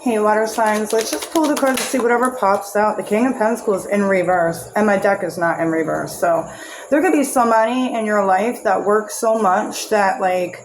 Hey, water signs, let's just pull the cards to see whatever pops out. The King of Pentacles in reverse, and my deck is not in reverse. So there could be somebody in your life that works so much that, like,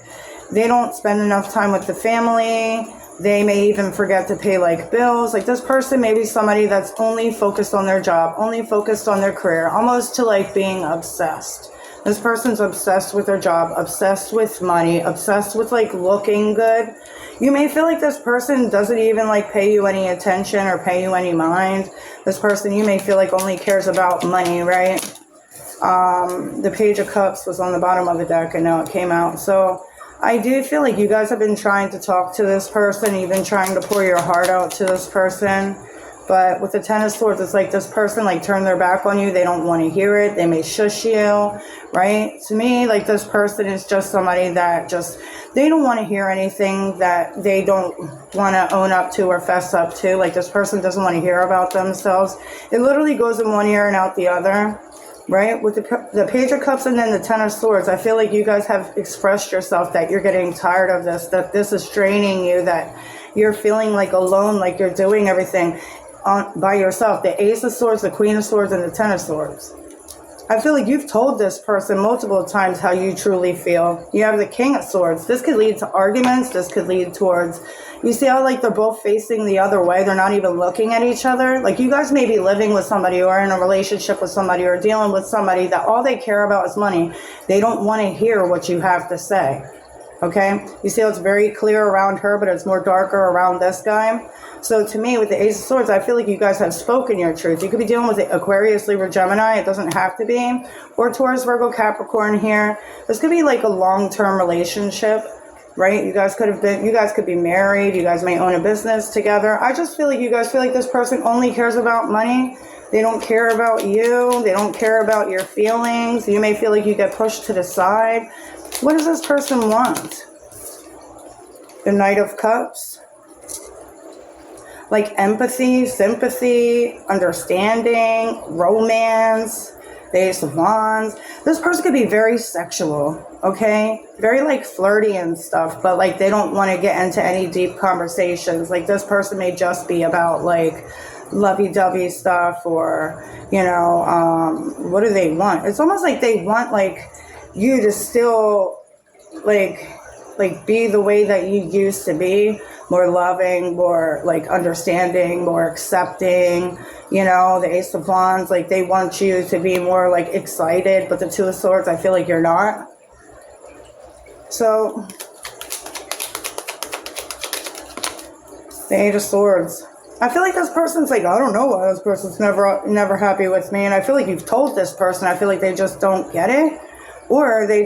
they don't spend enough time with the family. They may even forget to pay, like, bills. Like, this person may be somebody that's only focused on their job, only focused on their career, almost to, like, being obsessed. This person's obsessed with their job, obsessed with money, obsessed with, like, looking good. You may feel like this person doesn't even, like, pay you any attention or pay you any mind. This person, you may feel like, only cares about money, right? The Page of Cups was on the bottom of the deck, and now it came out. So I do feel like you guys have been trying to talk to this person, you've been trying to pour your heart out to this person. But with the Ten of Swords, it's like this person, like, turned their back on you. They don't want to hear it. They may shush you, right? To me, like, this person is just somebody that just, they don't want to hear anything that they don't want to own up to or fess up to. Like, this person doesn't want to hear about themselves. It literally goes in one ear and out the other, right? With the Page of Cups and then the Ten of Swords, I feel like you guys have expressed yourself that you're getting tired of this, that this is draining you, that you're feeling like alone, like you're doing everything by yourself. The Ace of Swords, the Queen of Swords, and the Ten of Swords. I feel like you've told this person multiple times how you truly feel. You have the King of Swords. This could lead to arguments. This could lead towards, you see how, like, they're both facing the other way. They're not even looking at each other. Like, you guys may be living with somebody or in a relationship with somebody or dealing with somebody that all they care about is money. They don't want to hear what you have to say. Okay? You see how it's very clear around her, but it's more darker around this guy. So to me, with the Ace of Swords, I feel like you guys have spoken your truth. You could be dealing with Aquarius, Libra, Gemini. It doesn't have to be. Or Taurus, Virgo, Capricorn here. This could be like a long-term relationship, right? You guys could be married. You guys may own a business together. I just feel like you guys feel like this person only cares about money. They don't care about you. They don't care about your feelings. You may feel like you get pushed to the side. What does this person want? The Knight of Cups. Like empathy, sympathy, understanding, romance, the Ace of Wands. This person could be very sexual, okay? Very, like, flirty and stuff, but, like, they don't want to get into any deep conversations. Like, this person may just be about, like, lovey-dovey stuff, or, you know, what do they want? It's almost like they want, like, you to still, like be the way that you used to be, more loving, more, like, understanding, more accepting, you know. The Ace of Wands, like, they want you to be more, like, excited, but the Two of Swords, I feel like you're not. So, the Eight of Swords. I feel like this person's like, I don't know why this person's never happy with me, and I feel like you've told this person, I feel like they just don't get it, or they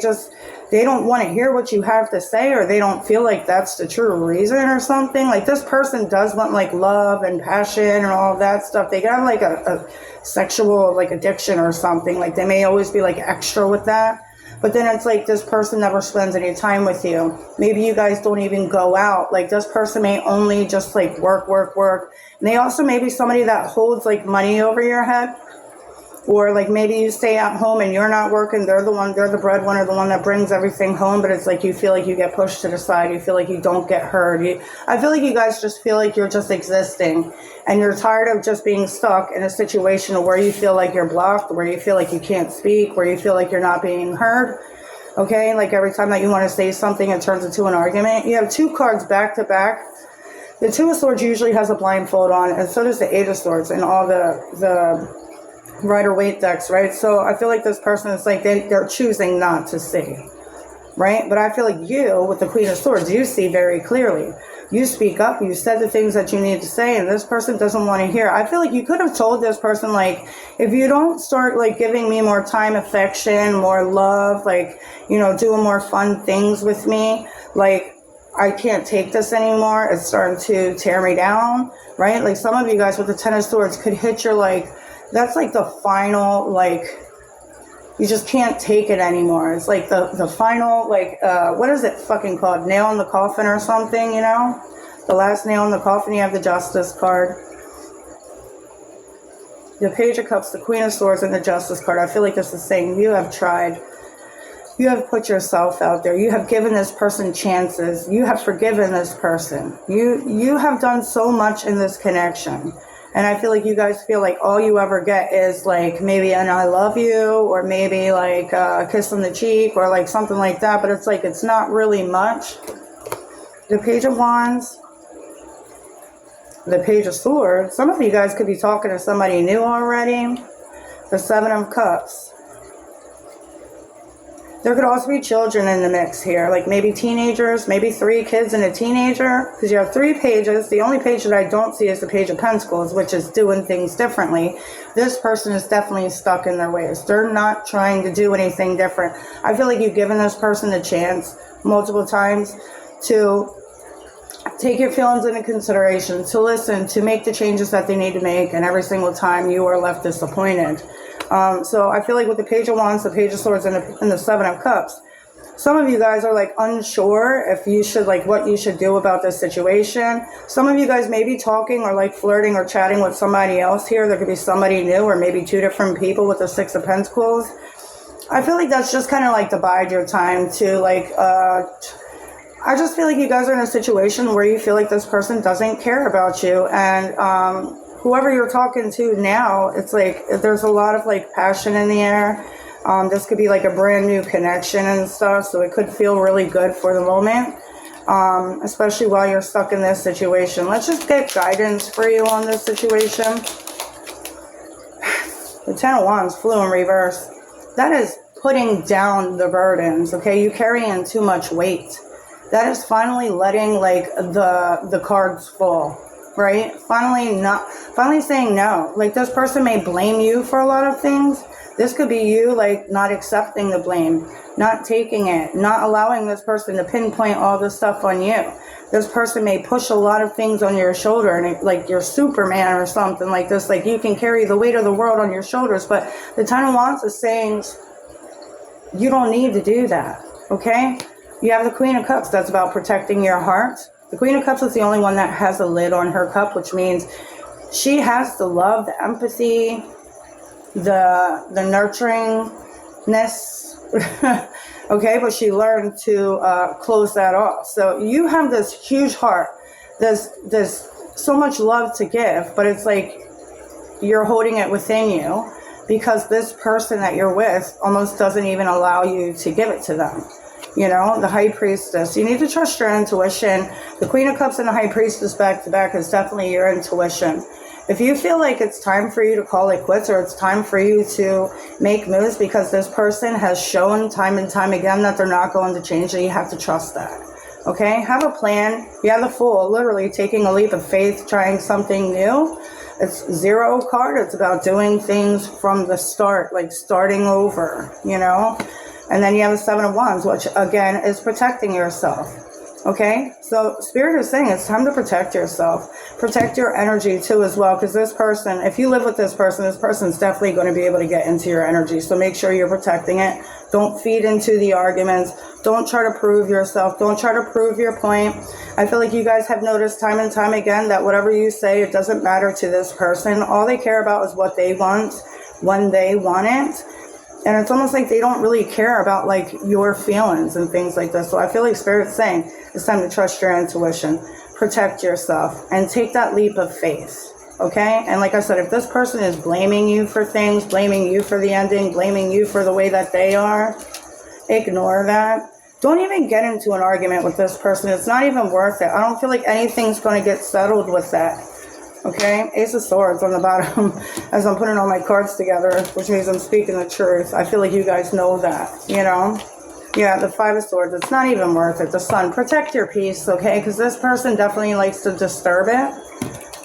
don't want to hear what you have to say, or they don't feel like that's the true reason or something. Like, this person does want, like, love and passion and all of that stuff. They got, like, a sexual, like, addiction or something. Like, they may always be, like, extra with that. But then it's like this person never spends any time with you. Maybe you guys don't even go out. Like, this person may only just, like, work. And they also may be somebody that holds, like, money over your head. Or, like, maybe you stay at home and you're not working. They're the breadwinner, the one that brings everything home. But it's like you feel like you get pushed to the side. You feel like you don't get heard. I feel like you guys just feel like you're just existing. And you're tired of just being stuck in a situation where you feel like you're blocked, where you feel like you can't speak, where you feel like you're not being heard. Okay? Like, every time that you want to say something, it turns into an argument. You have two cards back to back. The Two of Swords usually has a blindfold on, and so does the Eight of Swords and all the Rider-Waite decks, right? So I feel like this person is like they're choosing not to see, right? But I feel like you, with the Queen of Swords, you see very clearly. You speak up, you said the things that you need to say, and this person doesn't want to hear. I feel like you could have told this person, like, if you don't start, like, giving me more time, affection, more love, like, you know, doing more fun things with me, like, I can't take this anymore. It's starting to tear me down, right? Like, some of you guys with the Ten of Swords could hit your, like, that's like the final, like, you just can't take it anymore. It's like the final, like, what is it fucking called? Nail in the coffin or something, you know? The last nail in the coffin, you have the Justice card. The Page of Cups, the Queen of Swords, and the Justice card. I feel like this is saying you have tried You have put yourself out there. You have given this person chances. You have forgiven this person. You have done so much in this connection. And I feel like you guys feel like all you ever get is like maybe an I love you, or maybe like a kiss on the cheek, or like something like that. But it's like, it's not really much. The Page of Wands, the Page of Swords. Some of you guys could be talking to somebody new already. The Seven of Cups. There could also be children in the mix here, like maybe teenagers, maybe 3 kids and a teenager, because you have 3 pages. The only page that I don't see is the Page of Pentacles, which is doing things differently. This person is definitely stuck in their ways. They're not trying to do anything different. I feel like you've given this person a chance multiple times to take your feelings into consideration, to listen, to make the changes that they need to make, and every single time you are left disappointed. So I feel like with the Page of Wands, the Page of Swords, and the Seven of Cups, some of you guys are like unsure if you should, like, what you should do about this situation. Some of you guys may be talking or like flirting or chatting with somebody else here. There could be somebody new, or maybe 2 different people with the Six of Pentacles. I feel like that's just kind of like to bide your time to like, I just feel like you guys are in a situation where you feel like this person doesn't care about you. And, whoever you're talking to now, it's like there's a lot of like passion in the air. This could be like a brand new connection and stuff, so it could feel really good for the moment, especially while you're stuck in this situation. Let's just get guidance for you on this situation. The Ten of Wands flew in reverse. That is putting down the burdens, okay? You carrying too much weight. That is finally letting like the cards fall. Right? Finally saying no. Like, this person may blame you for a lot of things. This could be you, like, not accepting the blame, not taking it, not allowing this person to pinpoint all the stuff on you. This person may push a lot of things on your shoulder, and it, like you're Superman or something like this. Like, you can carry the weight of the world on your shoulders. But the Ten of Wands is saying you don't need to do that. Okay? You have the Queen of Cups. That's about protecting your heart. The Queen of Cups is the only one that has a lid on her cup, which means she has the love, the empathy, the nurturingness, okay? But she learned to close that off. So you have this huge heart. There's so much love to give, but it's like you're holding it within you because this person that you're with almost doesn't even allow you to give it to them. You know, the High Priestess. You need to trust your intuition. The Queen of Cups and the High Priestess back to back is definitely your intuition. If you feel like it's time for you to call it quits, or it's time for you to make moves because this person has shown time and time again that they're not going to change, then you have to trust that. Okay? Have a plan. You have the Fool, literally taking a leap of faith, trying something new. It's 0 card. It's about doing things from the start, like starting over, you know? And then you have the Seven of Wands, which again is protecting yourself. Okay? So Spirit is saying it's time to protect yourself. Protect your energy too as well, because this person, if you live with this person's definitely going to be able to get into your energy. So make sure you're protecting it. Don't feed into the arguments. Don't try to prove yourself. Don't try to prove your point. I feel like you guys have noticed time and time again that whatever you say, it doesn't matter to this person. All they care about is what they want when they want it. And it's almost like they don't really care about like your feelings and things like this. So I feel like Spirit's saying it's time to trust your intuition, protect yourself, and take that leap of faith. Okay? And like I said, if this person is blaming you for things, blaming you for the ending, blaming you for the way that they are, ignore that. Don't even get into an argument with this person. It's not even worth it. I don't feel like anything's going to get settled with that. Okay, Ace of Swords on the bottom as I'm putting all my cards together, which means I'm speaking the truth. I feel like you guys know that, you know? Yeah, the Five of Swords, it's not even worth it. The Sun, protect your peace, okay? Because this person definitely likes to disturb it.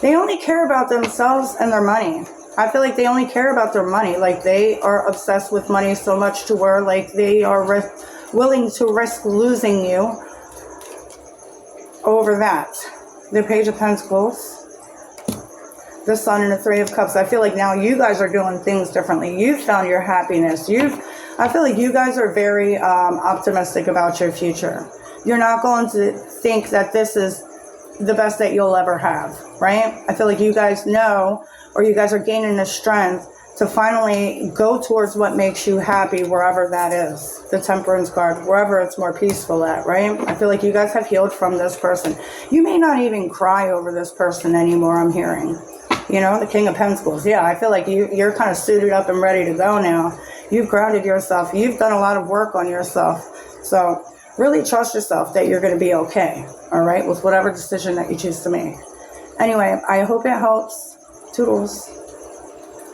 They only care about themselves and their money. I feel like they only care about their money. Like, they are obsessed with money so much to where, like, they are willing to risk losing you over that. The Page of Pentacles, the Sun, and the Three of Cups. I feel like now you guys are doing things differently. You've found your happiness. I feel like you guys are very optimistic about your future. You're not going to think that this is the best that you'll ever have, right? I feel like you guys know, or you guys are gaining the strength to finally go towards what makes you happy, wherever that is. The Temperance card, wherever it's more peaceful at, right? I feel like you guys have healed from this person. You may not even cry over this person anymore, I'm hearing. You know, the King of Pentacles. Yeah, I feel like you're kind of suited up and ready to go now. You've grounded yourself. You've done a lot of work on yourself. So really trust yourself that you're going to be okay, all right, with whatever decision that you choose to make. Anyway, I hope it helps. Toodles.